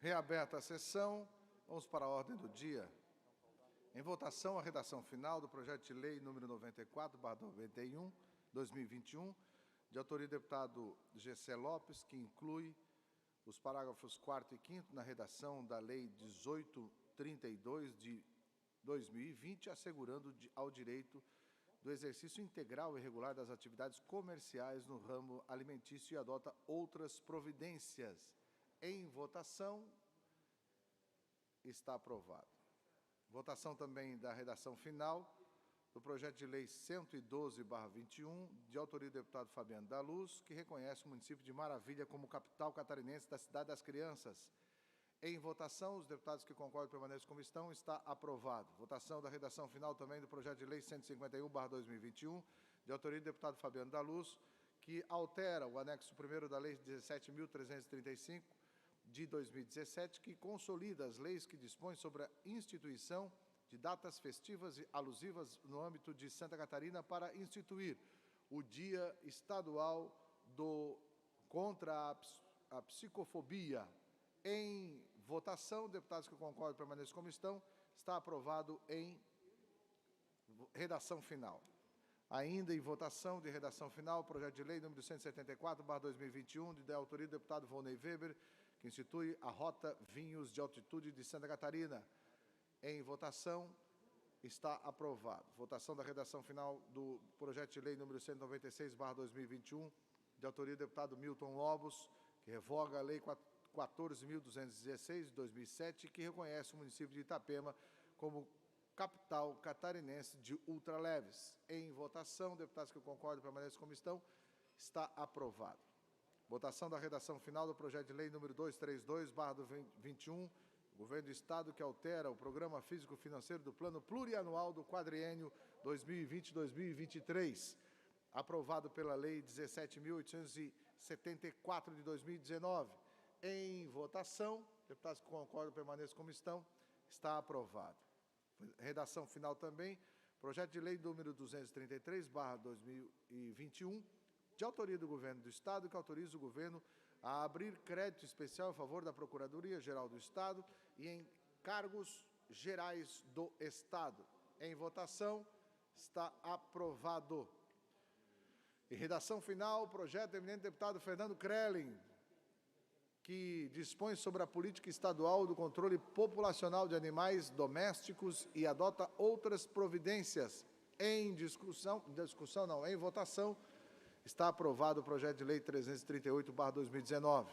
Reaberta a sessão, vamos para a ordem do dia. Em votação, a redação final do projeto de lei número 94/91, 2021, de autoria do deputado Gessé Lopes, que inclui os parágrafos 4º e 5º na redação da Lei 1832 de 2020, assegurando ao direito do exercício integral e regular das atividades comerciais no ramo alimentício e adota outras providências. Em votação, está aprovado. Votação também da redação final do projeto de lei 112/21, de autoria do deputado Fabiano da Luz, que reconhece o município de Maravilha como capital catarinense da Cidade das Crianças. Em votação, os deputados que concordam permanecem como estão, está aprovado. Votação da redação final também do projeto de lei 151/2021, de autoria do deputado Fabiano da Luz, que altera o anexo 1º da Lei 17.335, de 2017, que consolida as leis que dispõem sobre a instituição de datas festivas e alusivas no âmbito de Santa Catarina para instituir o Dia Estadual contra a Psicofobia. Em votação, deputados que concordam permanecem como estão, está aprovado em redação final. Ainda em votação de redação final, o projeto de lei número 174/2021, de autoria do deputado Volney Weber, que institui a Rota Vinhos de Altitude de Santa Catarina. Em votação, está aprovado. Votação da redação final do projeto de lei número 196/2021, de autoria do deputado Milton Lobos, que revoga a Lei 14.216, de 2007, que reconhece o município de Itapema como capital catarinense de ultraleves. Em votação, deputados que concordam permanecem como estão, está aprovado. Votação da redação final do projeto de lei número 232/21, Governo do Estado, que altera o Programa Físico-Financeiro do Plano Plurianual do Quadriênio 2020-2023, aprovado pela Lei 17.874 de 2019. Em votação, deputados que concordam permaneçam como estão, está aprovado. Redação final também, projeto de lei número 233/2021, de autoria do Governo do Estado, que autoriza o Governo a abrir crédito especial a favor da Procuradoria-Geral do Estado e em cargos gerais do Estado. Em votação, está aprovado. Em redação final, o projeto do eminente deputado Fernando Krelin, que dispõe sobre a política estadual do controle populacional de animais domésticos e adota outras providências. Em votação, está aprovado o projeto de lei 338/2019.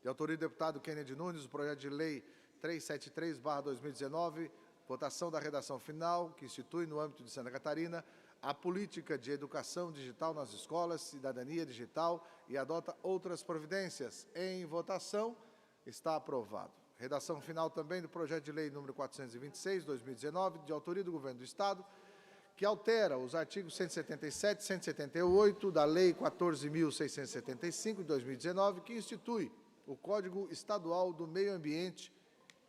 De autoria do deputado Kennedy Nunes, o projeto de lei 373/2019, votação da redação final, que institui no âmbito de Santa Catarina a política de educação digital nas escolas, cidadania digital e adota outras providências. Em votação, está aprovado. Redação final também do projeto de lei número 426/2019, de autoria do Governo do Estado, que altera os artigos 177 e 178 da Lei 14.675, de 2019, que institui o Código Estadual do Meio Ambiente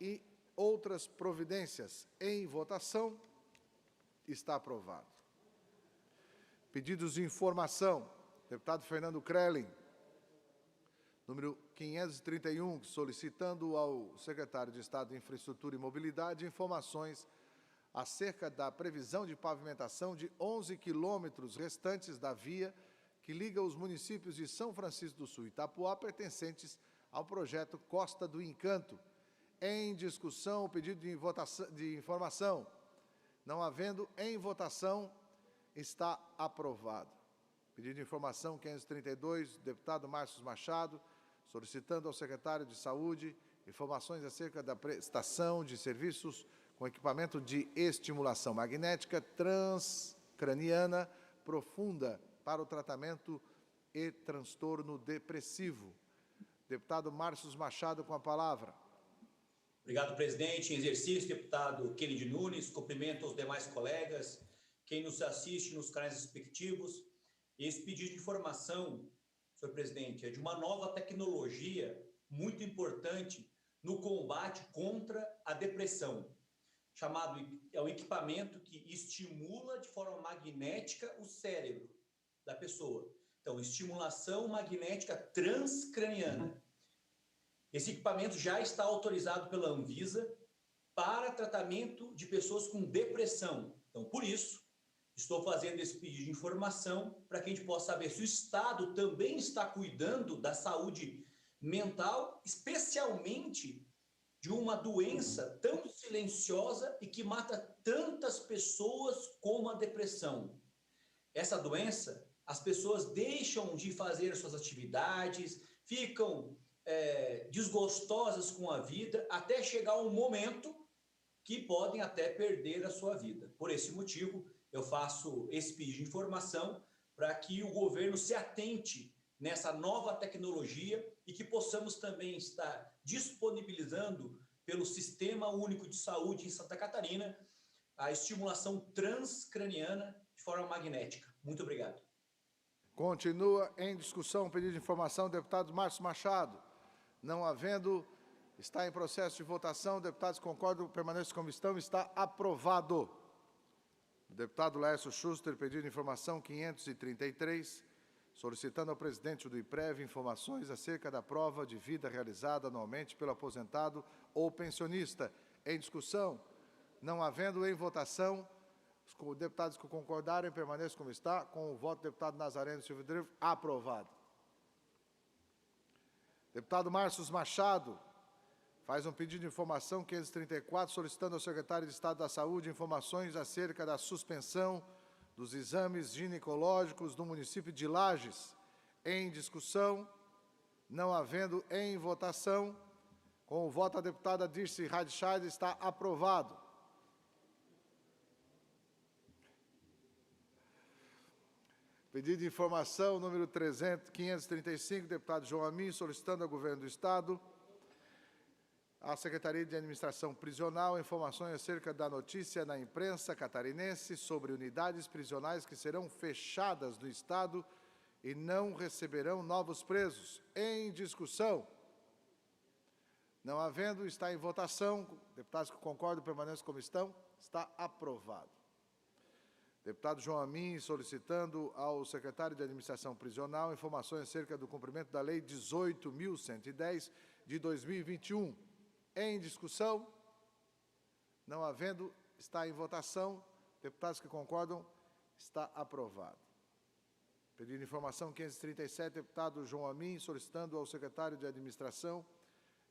e outras providências. Em votação, está aprovado. Pedidos de informação. Deputado Fernando Krelin, número 531, solicitando ao secretário de Estado de Infraestrutura e Mobilidade informações acerca da previsão de pavimentação de 11 quilômetros restantes da via que liga os municípios de São Francisco do Sul e Itapuá, pertencentes ao projeto Costa do Encanto. Em discussão, o pedido de informação. Não havendo em votação, está aprovado. Pedido de informação 532, deputado Márcio Machado, solicitando ao secretário de Saúde informações acerca da prestação de serviços com equipamento de estimulação magnética transcraniana profunda para o tratamento e transtorno depressivo. Deputado Márcio Machado, com a palavra. Obrigado, presidente. Em exercício, deputado Kennedy Nunes, cumprimento aos demais colegas, quem nos assiste nos canais respectivos. Esse pedido de informação, senhor presidente, é de uma nova tecnologia muito importante no combate contra a depressão, chamado é um equipamento que estimula de forma magnética o cérebro da pessoa. Então, estimulação magnética transcraniana. Esse equipamento já está autorizado pela Anvisa para tratamento de pessoas com depressão. Então, por isso, estou fazendo esse pedido de informação para que a gente possa saber se o Estado também está cuidando da saúde mental, especialmente de uma doença tão silenciosa e que mata tantas pessoas como a depressão. Essa doença, as pessoas deixam de fazer suas atividades, ficam desgostosas com a vida, até chegar um momento que podem até perder a sua vida. Por esse motivo, eu faço esse pedido de informação para que o governo se atente nessa nova tecnologia e que possamos também estar disponibilizando pelo Sistema Único de Saúde em Santa Catarina a estimulação transcraniana de forma magnética. Muito obrigado. Continua em discussão o pedido de informação, deputado Márcio Machado. Não havendo, está em processo de votação. Deputados concordam, permaneçam como estão. Está aprovado. Deputado Laércio Schuster, pedido de informação 533, solicitando ao presidente do IPREV informações acerca da prova de vida realizada anualmente pelo aposentado ou pensionista. Em discussão, não havendo em votação, os deputados que concordarem permaneçam como está. Com o voto do deputado Nazareno Silva Drevo, aprovado. Deputado Márcio Machado faz um pedido de informação 534, solicitando ao secretário de Estado da Saúde informações acerca da suspensão dos exames ginecológicos do município de Lages. Em discussão, não havendo em votação, com o voto da deputada Dirce Radschad, está aprovado. Pedido de informação número 535, deputado João Amin, solicitando ao Governo do Estado, à Secretaria de Administração Prisional, informações acerca da notícia na imprensa catarinense sobre unidades prisionais que serão fechadas no Estado e não receberão novos presos. Em discussão. Não havendo, está em votação. Deputados que concordam, permaneçam como estão. Está aprovado. Deputado João Amin, solicitando ao secretário de Administração Prisional informações acerca do cumprimento da Lei 18.110 de 2021. Em discussão, não havendo, está em votação. Deputados que concordam, está aprovado. Pedido de informação 537, deputado João Amin, solicitando ao secretário de Administração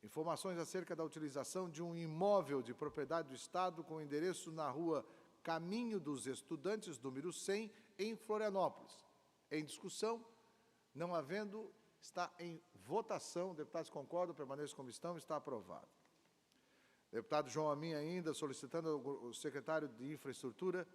informações acerca da utilização de um imóvel de propriedade do Estado com endereço na rua Caminho dos Estudantes, número 100, em Florianópolis. Em discussão, não havendo, está em votação. Deputados concordam, permaneçam como estão, está aprovado. Deputado João Amin ainda, solicitando ao secretário de Infraestrutura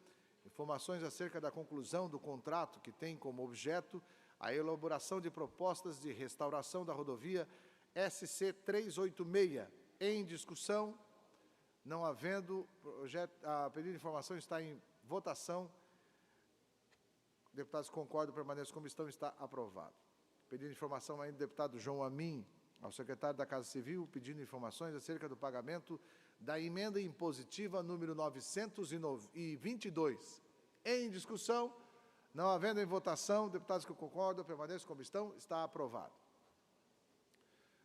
informações acerca da conclusão do contrato que tem como objeto a elaboração de propostas de restauração da rodovia SC 386. Em discussão, não havendo, pedido de informação está em votação. Deputados concordam, permaneçam como estão, está aprovado. Pedido de informação ainda do deputado João Amin, ao secretário da Casa Civil, pedindo informações acerca do pagamento da emenda impositiva número 922. Em discussão, não havendo em votação, deputados que concordam, permaneçam como estão, está aprovado.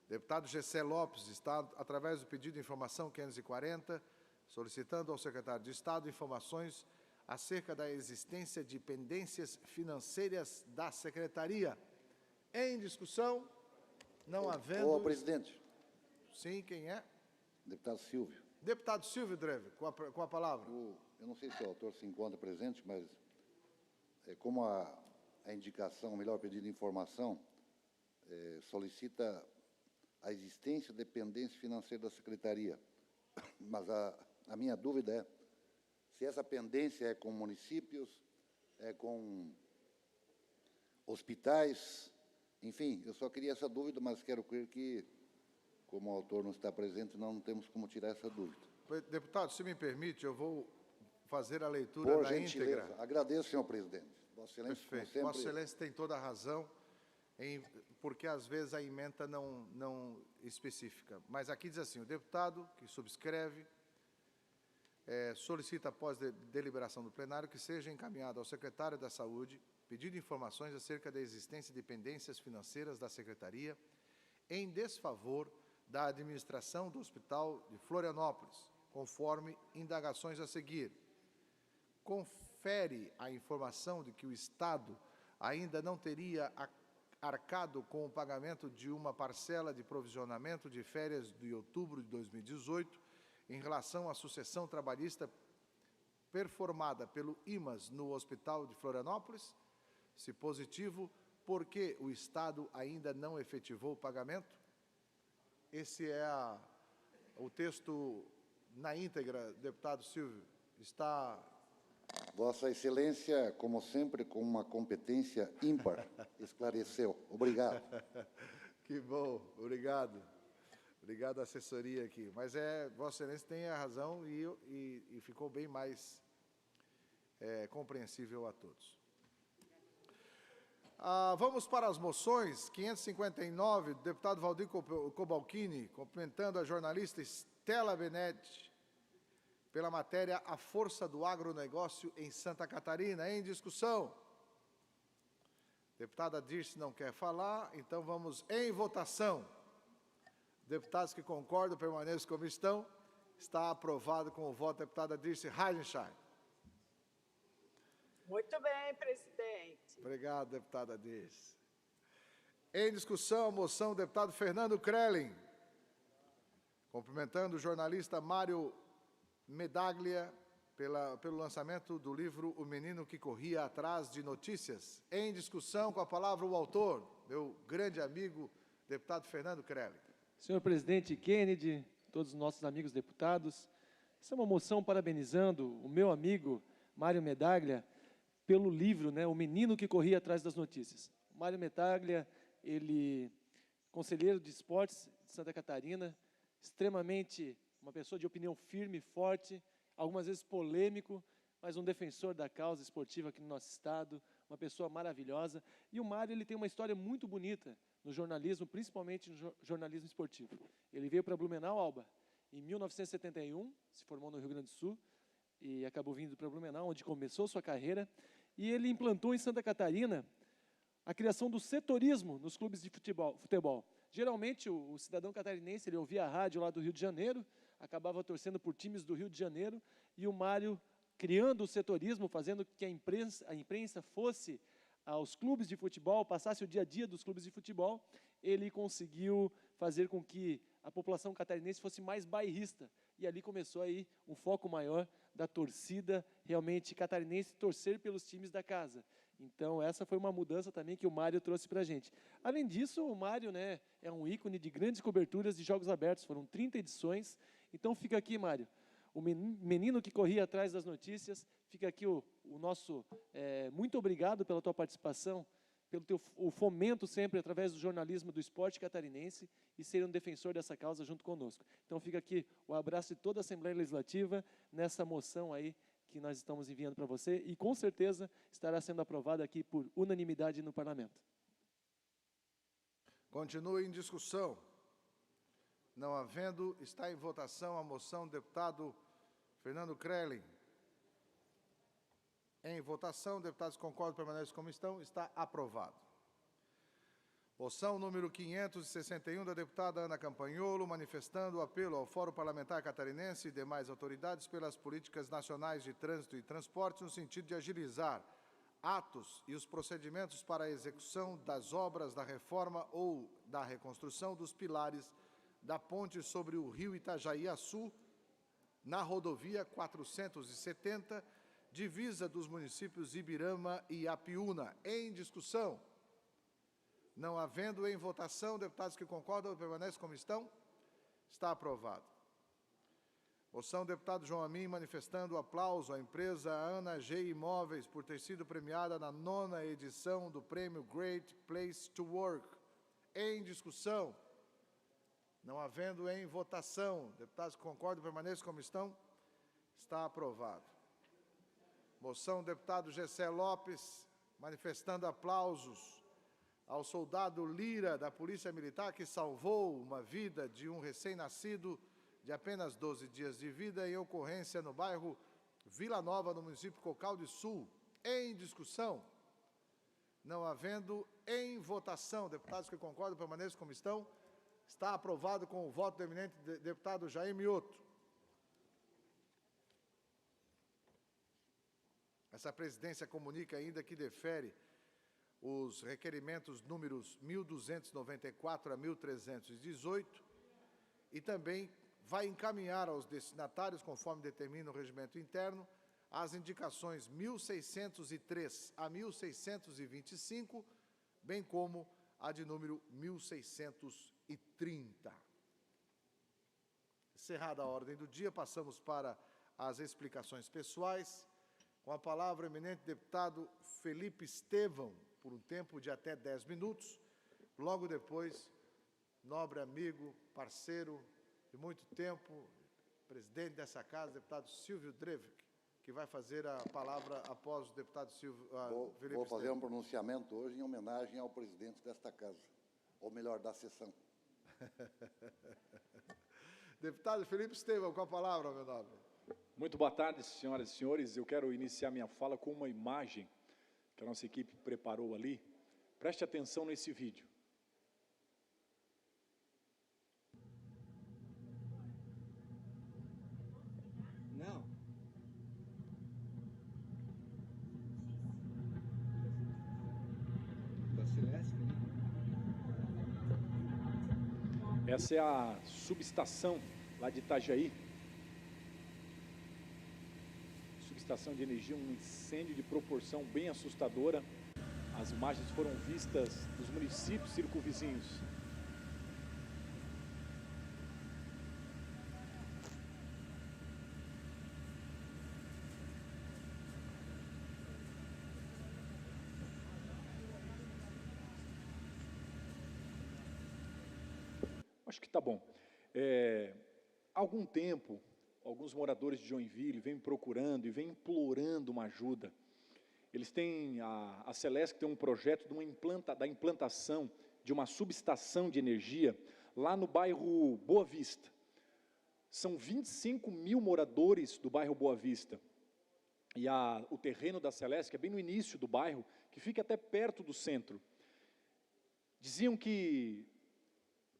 Deputado Gessé Lopes está, através do pedido de informação 540, solicitando ao secretário de Estado informações acerca da existência de pendências financeiras da Secretaria. Em discussão, não havendo... Ô, presidente. Sim, quem é? Deputado Silvio. Deputado Silvio Drevo, com a palavra. Eu não sei se o autor se encontra presente, mas como a indicação, o melhor pedido de informação, solicita a existência de pendência financeira da Secretaria. Mas a minha dúvida é se essa pendência é com municípios, é com hospitais, enfim, eu só queria essa dúvida, mas quero crer que, como o autor não está presente, não temos como tirar essa dúvida. Deputado, se me permite, eu vou fazer a leitura na íntegra. Agradeço, senhor presidente. Vossa Excelência, perfeito. sempre... Vossa Excelência tem toda a razão, porque às vezes a ementa não especifica. Mas aqui diz assim, o deputado que subscreve solicita, após deliberação do plenário, que seja encaminhado ao secretário da Saúde pedido de informações acerca da existência de pendências financeiras da Secretaria em desfavor da administração do Hospital de Florianópolis, conforme indagações a seguir. Confere a informação de que o Estado ainda não teria arcado com o pagamento de uma parcela de provisionamento de férias de outubro de 2018 em relação à sucessão trabalhista performada pelo IMAS no Hospital de Florianópolis? Se positivo, por que o Estado ainda não efetivou o pagamento? Esse é o texto na íntegra, deputado Silvio. Está... Vossa Excelência, como sempre, com uma competência ímpar, esclareceu. Obrigado. Que bom, obrigado. Obrigado à assessoria aqui. Mas Vossa Excelência tem a razão e ficou bem mais compreensível a todos. Vamos para as moções. 559, do deputado Valdir Cobalcini, cumprimentando a jornalista Stella Benetti pela matéria A Força do Agronegócio em Santa Catarina. Em discussão. Deputada Dirce não quer falar, então vamos em votação. Deputados que concordam, permaneçam como estão. Está aprovado com o voto da deputada Dirce Heidenstein. Muito bem, presidente. Obrigado, deputada Dirce. Em discussão, a moção do deputado Fernando Krelling, cumprimentando o jornalista Mário Medaglia pelo lançamento do livro O Menino que Corria Atrás de Notícias. Em discussão, com a palavra o autor, meu grande amigo, deputado Fernando Krelling. Senhor presidente Kennedy, todos os nossos amigos deputados, essa é uma moção parabenizando o meu amigo Mário Medaglia pelo livro, O Menino que Corria Atrás das Notícias. O Mário Medaglia, ele conselheiro de esportes de Santa Catarina, extremamente uma pessoa de opinião firme, forte, algumas vezes polêmico, mas um defensor da causa esportiva aqui no nosso estado, uma pessoa maravilhosa. E o Mário, ele tem uma história muito bonita no jornalismo, principalmente no jornalismo esportivo. Ele veio para Blumenau, Alba, em 1971, se formou no Rio Grande do Sul, e acabou vindo para Blumenau, onde começou sua carreira, e ele implantou em Santa Catarina a criação do setorismo nos clubes de futebol. Geralmente, o cidadão catarinense, ele ouvia a rádio lá do Rio de Janeiro, acabava torcendo por times do Rio de Janeiro, e o Mário, criando o setorismo, fazendo que a imprensa fosse aos clubes de futebol, passasse o dia a dia dos clubes de futebol, ele conseguiu fazer com que a população catarinense fosse mais bairrista, e ali começou aí um foco maior da torcida realmente catarinense torcer pelos times da casa. Então, essa foi uma mudança também que o Mário trouxe para a gente. Além disso, o Mário é um ícone de grandes coberturas de jogos abertos, foram 30 edições. Então, fica aqui, Mário, o menino que corria atrás das notícias, fica aqui o nosso muito obrigado pela tua participação, pelo o fomento sempre através do jornalismo do esporte catarinense e ser um defensor dessa causa junto conosco. Então, fica aqui o abraço de toda a Assembleia Legislativa nessa moção aí que nós estamos enviando para você e, com certeza, estará sendo aprovada aqui por unanimidade no Parlamento. Continua em discussão. Não havendo, está em votação a moção do deputado Fernando Krelling. Em votação, deputados concordam, permanecem como estão, está aprovado. Moção número 561 da deputada Ana Campanholo, manifestando o apelo ao Fórum Parlamentar Catarinense e demais autoridades pelas políticas nacionais de trânsito e transportes no sentido de agilizar atos e os procedimentos para a execução das obras da reforma ou da reconstrução dos pilares da ponte sobre o rio Itajaí-Açu, na rodovia 470, divisa dos municípios Ibirama e Apiúna. Em discussão. Não havendo em votação, deputados que concordam, permanecem como estão. Está aprovado. Moção do deputado João Amin, manifestando o aplauso à empresa Ana G. Imóveis por ter sido premiada na 9ª edição do prêmio Great Place to Work. Em discussão. Não havendo em votação, deputados que concordam, permaneçam como estão. Está aprovado. Moção do deputado Gessé Lopes, manifestando aplausos ao soldado Lira, da Polícia Militar, que salvou uma vida de um recém-nascido de apenas 12 dias de vida em ocorrência no bairro Vila Nova, no município Cocal do Sul. Em discussão. Não havendo em votação, deputados que concordam, permaneçam como estão. Está aprovado com o voto do eminente deputado Jair Mioto. Essa presidência comunica ainda que defere os requerimentos números 1.294 a 1.318 e também vai encaminhar aos destinatários, conforme determina o regimento interno, as indicações 1.603 a 1.625, bem como a de número 1.630. Encerrada a ordem do dia, passamos para as explicações pessoais. Com a palavra, o eminente deputado Felipe Estevão, por um tempo de até 10 minutos. Logo depois, nobre amigo, parceiro de muito tempo, presidente dessa casa, deputado Silvio Drevik, que vai fazer a palavra após o deputado Silvio, Felipe Vou fazer Estevão. um pronunciamento hoje em homenagem ao presidente desta casa, ou melhor, da sessão. Deputado Felipe Estevão, com a palavra, meu nobre. Muito boa tarde, senhoras e senhores. Eu quero iniciar minha fala com uma imagem que a nossa equipe preparou ali. Preste atenção nesse vídeo. Não. Da Celeste, né? Essa é a subestação lá de Itajaí. Subestação de energia, um incêndio de proporção bem assustadora. As imagens foram vistas dos municípios circunvizinhos. Acho que está bom. Há algum tempo, alguns moradores de Joinville vêm procurando e vêm implorando uma ajuda. Eles têm, a Celesc tem um projeto da implantação de uma subestação de energia lá no bairro Boa Vista. São 25 mil moradores do bairro Boa Vista. E o terreno da Celesc é bem no início do bairro, que fica até perto do centro. Diziam que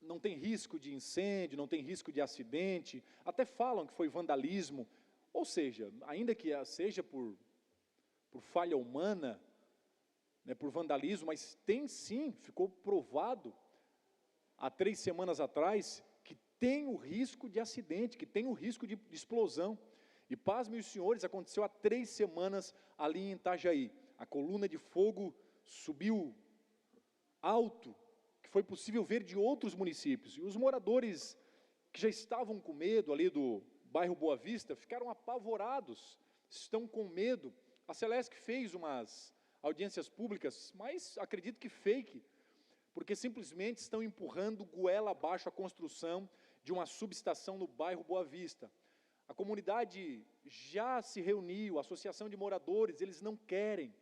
não tem risco de incêndio, não tem risco de acidente, até falam que foi vandalismo, ou seja, ainda que seja por falha humana, né, por vandalismo, mas tem sim, ficou provado há 3 semanas atrás, que tem o risco de acidente, que tem o risco de explosão. E pasmem os senhores, aconteceu há 3 semanas ali em Itajaí. A coluna de fogo subiu alto, que foi possível ver de outros municípios. E os moradores que já estavam com medo ali do bairro Boa Vista, ficaram apavorados, estão com medo. A Celesc fez umas audiências públicas, mas acredito que fake, porque simplesmente estão empurrando goela abaixo a construção de uma subestação no bairro Boa Vista. A comunidade já se reuniu, a associação de moradores, eles não querem.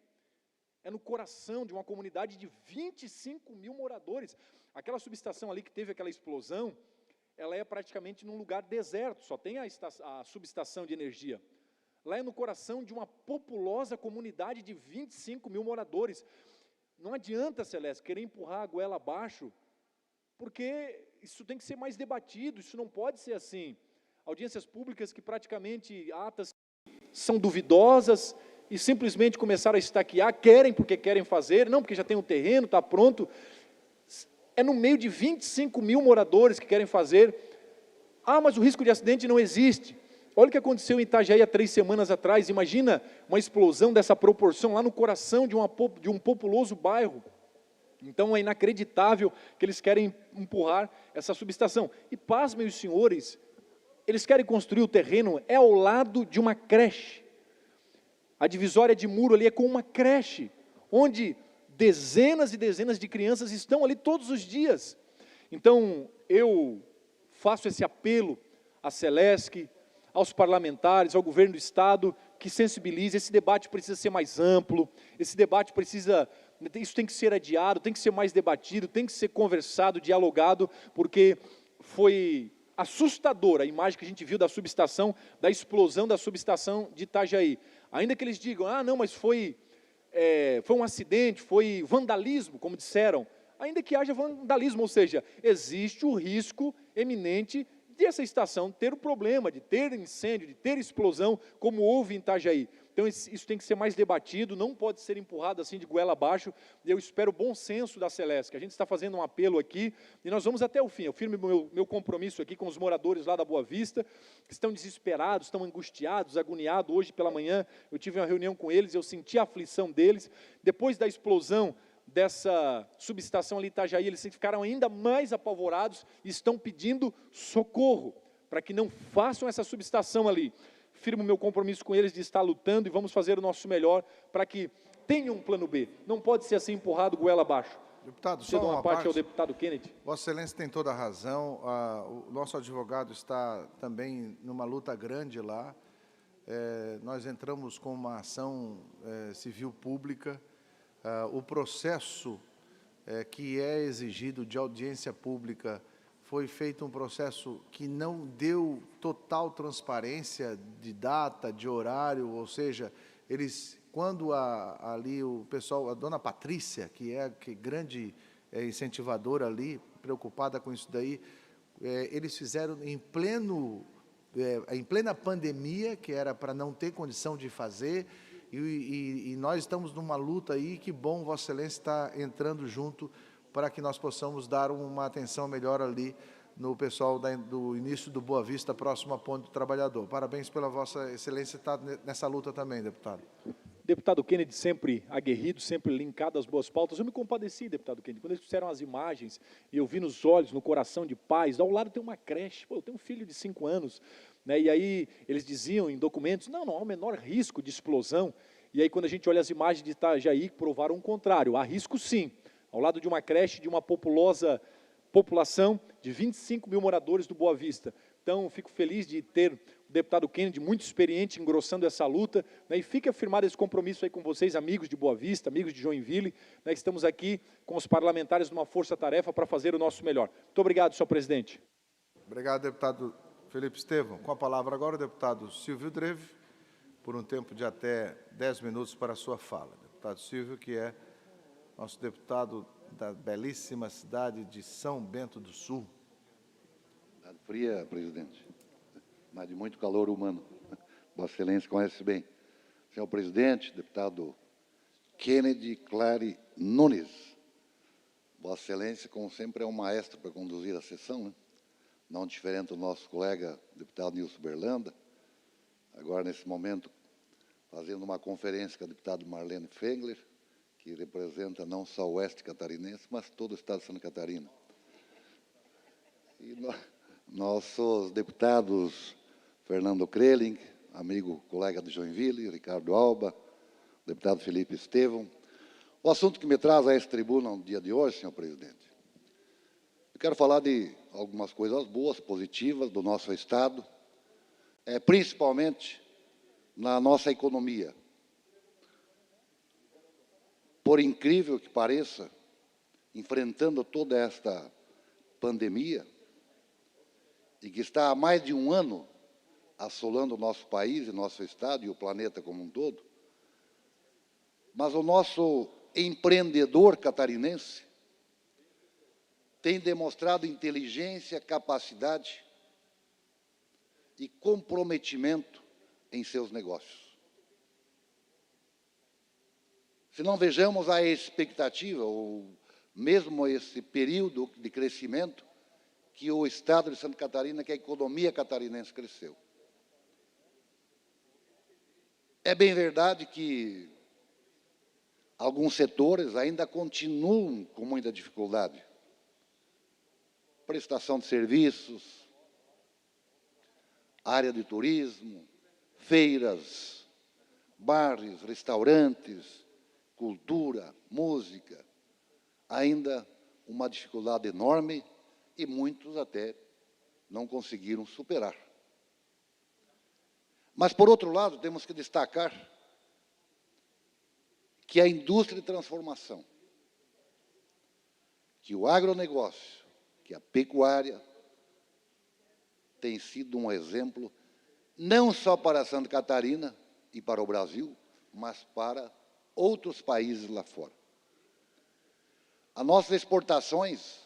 É no coração de uma comunidade de 25 mil moradores. Aquela subestação ali que teve aquela explosão, ela é praticamente num lugar deserto, só tem a subestação de energia. Lá é no coração de uma populosa comunidade de 25 mil moradores. Não adianta, Celeste, querer empurrar a goela abaixo, porque isso tem que ser mais debatido, isso não pode ser assim. Audiências públicas que praticamente atas são duvidosas e simplesmente começaram a estaquear, querem porque querem fazer, não porque já tem um terreno, está pronto. É no meio de 25 mil moradores que querem fazer. Ah, mas o risco de acidente não existe. Olha o que aconteceu em Itajaí há 3 semanas atrás. Imagina uma explosão dessa proporção lá no coração de um populoso bairro. Então é inacreditável que eles querem empurrar essa subestação. E pasmem os senhores, eles querem construir o terreno, é ao lado de uma creche. A divisória de muro ali é com uma creche, onde dezenas e dezenas de crianças estão ali todos os dias. Então, eu faço esse apelo à Celesc, aos parlamentares, ao governo do Estado, que sensibilize. Esse debate precisa ser mais amplo, esse debate precisa, isso tem que ser adiado, tem que ser mais debatido, tem que ser conversado, dialogado, porque foi assustadora a imagem que a gente viu da subestação, da explosão da subestação de Itajaí. Ainda que eles digam, ah, não, mas foi um acidente, foi vandalismo, como disseram. ainda que haja vandalismo, ou seja, existe o risco eminente de essa estação ter o problema, de ter incêndio, de ter explosão, como houve em Itajaí. Então, isso tem que ser mais debatido, não pode ser empurrado assim de goela abaixo. Eu espero o bom senso da Celesc. A gente está fazendo um apelo aqui e nós vamos até o fim. Eu firmo meu compromisso aqui com os moradores lá da Boa Vista, que estão desesperados, estão angustiados, agoniados. Hoje pela manhã eu tive uma reunião com eles, eu senti a aflição deles. Depois da explosão dessa subestação ali em Itajaí, eles ficaram ainda mais apavorados e estão pedindo socorro para que não façam essa subestação ali. Firmo meu compromisso com eles de estar lutando e vamos fazer o nosso melhor para que tenham um plano B. Não pode ser assim empurrado goela abaixo. Deputado, Cedo só uma uma parte parte. ao deputado Kennedy. Vossa Excelência tem toda a razão. O nosso advogado está também numa luta grande lá. Nós entramos com uma ação civil pública. O processo que é exigido de audiência pública foi feito um processo que não deu total transparência de data, de horário, ou seja, quando ali o pessoal, a dona Patrícia, que é grande incentivadora ali, preocupada com isso daí, eles fizeram em plena pandemia, que era para não ter condição de fazer, e nós estamos numa luta aí, que bom, Vossa Excelência está entrando junto para que nós possamos dar uma atenção melhor ali no pessoal do início do Boa Vista, próximo à Ponte do Trabalhador. Parabéns pela Vossa Excelência estar nessa luta também, deputado. Deputado Kennedy sempre aguerrido, sempre linkado às boas pautas. Eu me compadeci, deputado Kennedy, quando eles fizeram as imagens e eu vi nos olhos, no coração de pais, ao lado tem uma creche, eu tenho um filho de 5 anos, né, e aí eles diziam em documentos, não há o menor risco de explosão, e aí quando a gente olha as imagens de Itajaí, provaram o contrário, há risco sim, ao lado de uma creche, de uma populosa população de 25 mil moradores do Boa Vista. Então, fico feliz de ter o deputado Kennedy, muito experiente, engrossando essa luta, né, e fica firmado esse compromisso aí com vocês, amigos de Boa Vista, amigos de Joinville, né, estamos aqui com os parlamentares numa força-tarefa para fazer o nosso melhor. Muito obrigado, senhor presidente. Obrigado, deputado Felipe Estevão. Com a palavra agora o deputado Silvio Dreve, por um tempo de até 10 minutos para a sua fala. Deputado Silvio, que é nosso deputado da belíssima cidade de São Bento do Sul. Cidade fria, presidente, mas de muito calor humano. Vossa Excelência conhece bem. Senhor presidente, deputado Kennedy Clary Nunes. Vossa Excelência, como sempre, é um maestro para conduzir a sessão, né? Não diferente do nosso colega, deputado Nilson Berlanda, agora, nesse momento, fazendo uma conferência com a deputada Marlene Fengler, que representa não só o oeste catarinense, mas todo o estado de Santa Catarina. E nossos deputados Fernando Kreling, amigo, colega de Joinville, Ricardo Alba, deputado Felipe Estevão. O assunto que me traz a esta tribuna no dia de hoje, senhor presidente, eu quero falar de algumas coisas boas, positivas do nosso estado, principalmente na nossa economia. Por incrível que pareça, enfrentando toda esta pandemia, e que está há mais de um ano assolando o nosso país, o nosso estado e o planeta como um todo, mas o nosso empreendedor catarinense tem demonstrado inteligência, capacidade e comprometimento em seus negócios. Se não vejamos a expectativa, ou mesmo esse período de crescimento, que o estado de Santa Catarina, que a economia catarinense cresceu. É bem verdade que alguns setores ainda continuam com muita dificuldade. Prestação de serviços, área de turismo, feiras, bares, restaurantes, cultura, música, ainda uma dificuldade enorme e muitos até não conseguiram superar. Mas, por outro lado, temos que destacar que a indústria de transformação, que o agronegócio, que a pecuária, tem sido um exemplo não só para Santa Catarina e para o Brasil, mas para outros países lá fora. As nossas exportações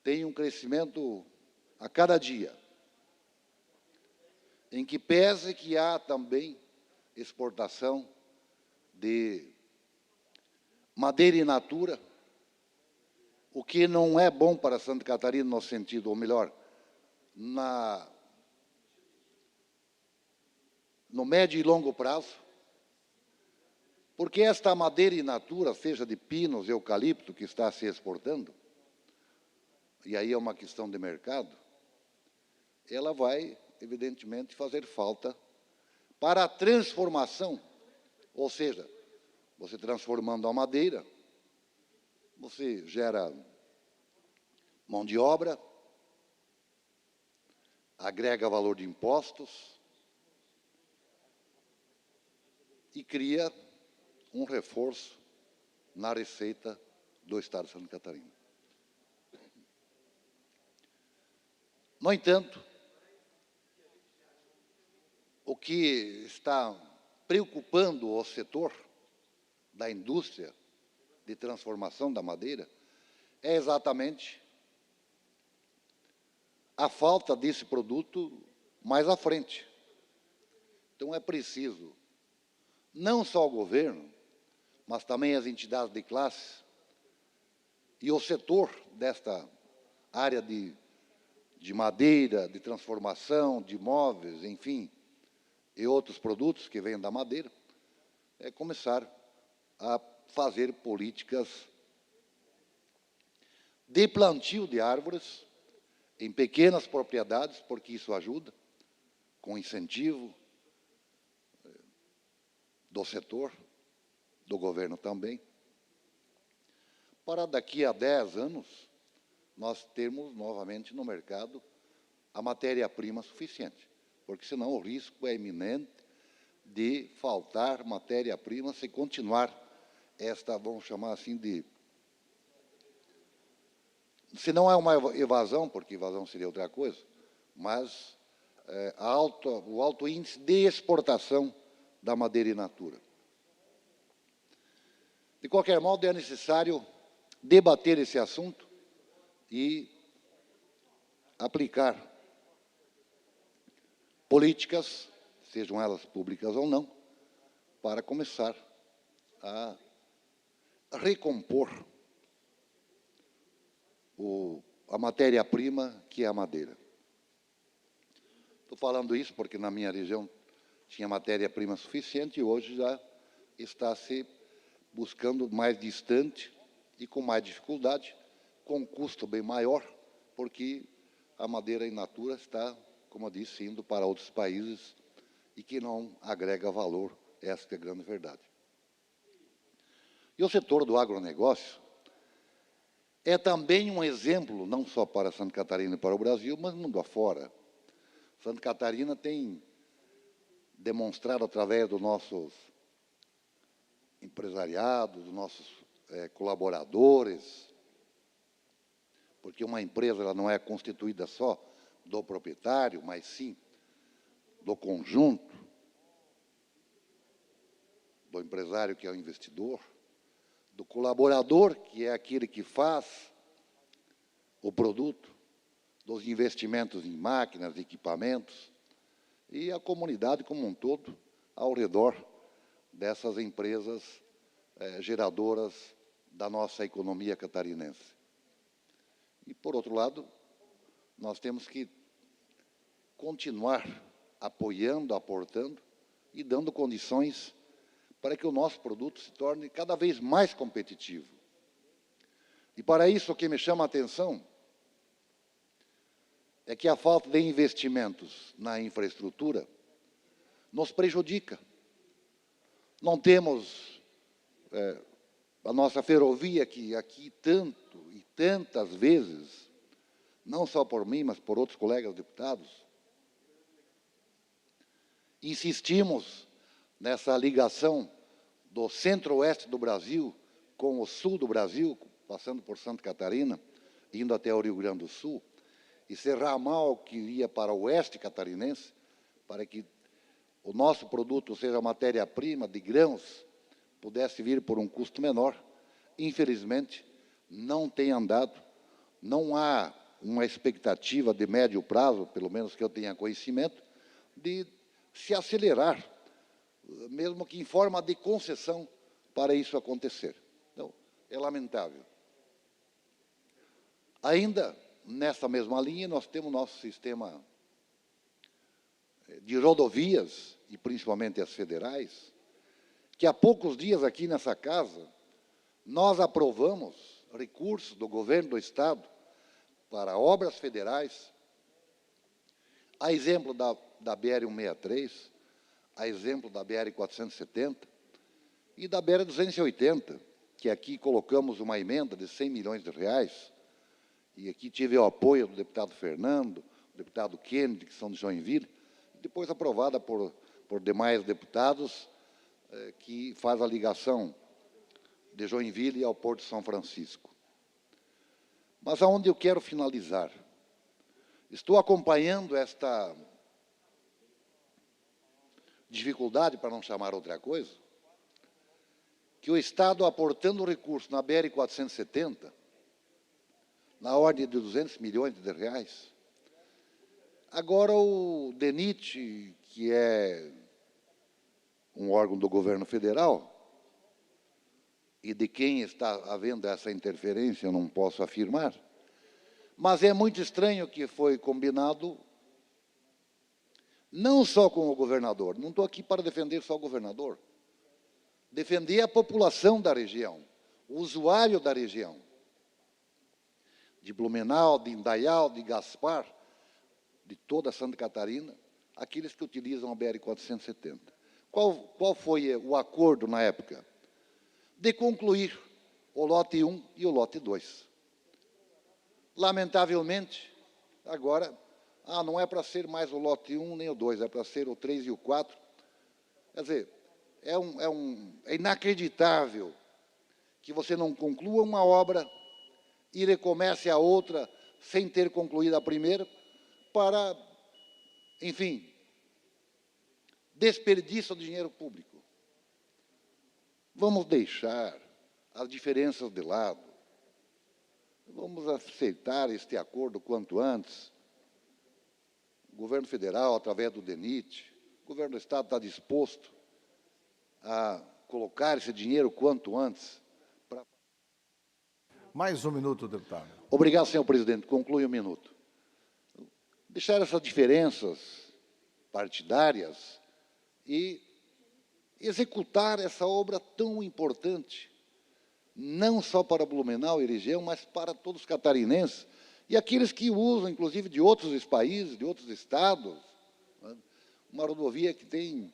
têm um crescimento a cada dia, em que pese que há também exportação de madeira in natura, o que não é bom para Santa Catarina no sentido, ou melhor, no médio e longo prazo, porque esta madeira in natura, seja de pinos, eucalipto, que está se exportando, e aí é uma questão de mercado, ela vai, evidentemente, fazer falta para a transformação, ou seja, você transformando a madeira, você gera mão de obra, agrega valor de impostos e cria um reforço na receita do Estado de Santa Catarina. No entanto, o que está preocupando o setor da indústria de transformação da madeira é exatamente a falta desse produto mais à frente. Então, é preciso, não só o governo, mas também as entidades de classe e o setor desta área de madeira, de transformação, de móveis, enfim, e outros produtos que vêm da madeira, é começar a fazer políticas de plantio de árvores em pequenas propriedades, porque isso ajuda, com incentivo do setor, do governo também, para daqui a 10 anos nós termos novamente no mercado a matéria-prima suficiente, porque senão o risco é iminente de faltar matéria-prima se continuar esta, vamos chamar assim de... Se não é uma evasão, porque evasão seria outra coisa, mas o alto índice de exportação da madeira in natura. De qualquer modo, é necessário debater esse assunto e aplicar políticas, sejam elas públicas ou não, para começar a recompor a matéria-prima que é a madeira. Estou falando isso porque na minha região tinha matéria-prima suficiente e hoje já está se buscando mais distante e com mais dificuldade, com um custo bem maior, porque a madeira in natura está, como eu disse, indo para outros países e que não agrega valor, essa é a grande verdade. E o setor do agronegócio é também um exemplo, não só para Santa Catarina e para o Brasil, mas mundo afora. Santa Catarina tem demonstrado através dos nossos empresariados, dos nossos colaboradores, porque uma empresa ela não é constituída só do proprietário, mas sim do conjunto, do empresário que é o investidor, do colaborador, que é aquele que faz o produto, dos investimentos em máquinas, equipamentos, e a comunidade como um todo ao redor dessas empresas geradoras da nossa economia catarinense. E, por outro lado, nós temos que continuar apoiando, aportando e dando condições para que o nosso produto se torne cada vez mais competitivo. E para isso o que me chama a atenção é que a falta de investimentos na infraestrutura nos prejudica. Não temos a nossa ferrovia, que aqui tanto e tantas vezes, não só por mim, mas por outros colegas deputados, insistimos nessa ligação do centro-oeste do Brasil com o sul do Brasil, passando por Santa Catarina, indo até o Rio Grande do Sul, esse ramal que ia para o oeste catarinense, para que o nosso produto, ou seja, a matéria-prima de grãos, pudesse vir por um custo menor, infelizmente, não tem andado, não há uma expectativa de médio prazo, pelo menos que eu tenha conhecimento, de se acelerar, mesmo que em forma de concessão, para isso acontecer. Então, é lamentável. Ainda nessa mesma linha, nós temos nosso sistema de rodovias, e principalmente as federais, que há poucos dias aqui nessa casa, nós aprovamos recursos do governo do Estado para obras federais, a exemplo da BR-163, a exemplo da BR-470 e da BR-280, que aqui colocamos uma emenda de 100 milhões de reais, e aqui tive o apoio do deputado Fernando, do deputado Kennedy, que são de Joinville, depois aprovada por demais deputados, que faz a ligação de Joinville ao Porto de São Francisco. Mas aonde eu quero finalizar? Estou acompanhando esta dificuldade, para não chamar outra coisa, que o Estado aportando recursos na BR-470, na ordem de 200 milhões de reais. Agora o DENIT, que é um órgão do governo federal, e de quem está havendo essa interferência, eu não posso afirmar, mas é muito estranho que foi combinado não só com o governador, não estou aqui para defender só o governador, defender a população da região, o usuário da região, de Blumenau, de Indaial, de Gaspar, de toda Santa Catarina, aqueles que utilizam a BR-470. Qual foi o acordo na época? De concluir o lote 1 e o lote 2. Lamentavelmente, agora, não é para ser mais o lote 1 nem o 2, é para ser o 3 e o 4. Quer dizer, é inacreditável que você não conclua uma obra e recomece a outra sem ter concluído a primeira, para, enfim, desperdício de dinheiro público. Vamos deixar as diferenças de lado. Vamos aceitar este acordo quanto antes. O governo federal, através do DENIT, o governo do Estado está disposto a colocar esse dinheiro quanto antes. Mais um minuto, deputado. Obrigado, senhor presidente. Conclui um minuto. Deixar essas diferenças partidárias e executar essa obra tão importante, não só para Blumenau e região, mas para todos os catarinenses e aqueles que usam, inclusive, de outros países, de outros estados. Uma rodovia que tem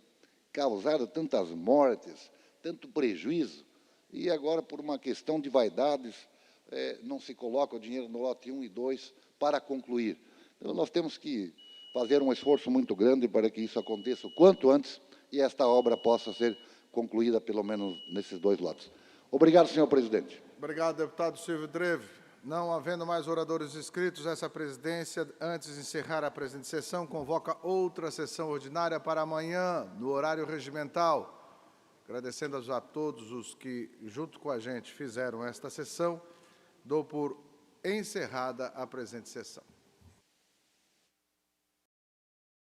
causado tantas mortes, tanto prejuízo, e agora, por uma questão de vaidades, não se coloca o dinheiro no lote 1 e 2 para concluir. Então, nós temos que fazer um esforço muito grande para que isso aconteça o quanto antes e esta obra possa ser concluída, pelo menos, nesses dois lotes. Obrigado, senhor presidente. Obrigado, deputado Silvio Dreve. Não havendo mais oradores inscritos, essa presidência, antes de encerrar a presente sessão, convoca outra sessão ordinária para amanhã, no horário regimental. Agradecendo a todos os que, junto com a gente, fizeram esta sessão, dou por encerrada a presente sessão.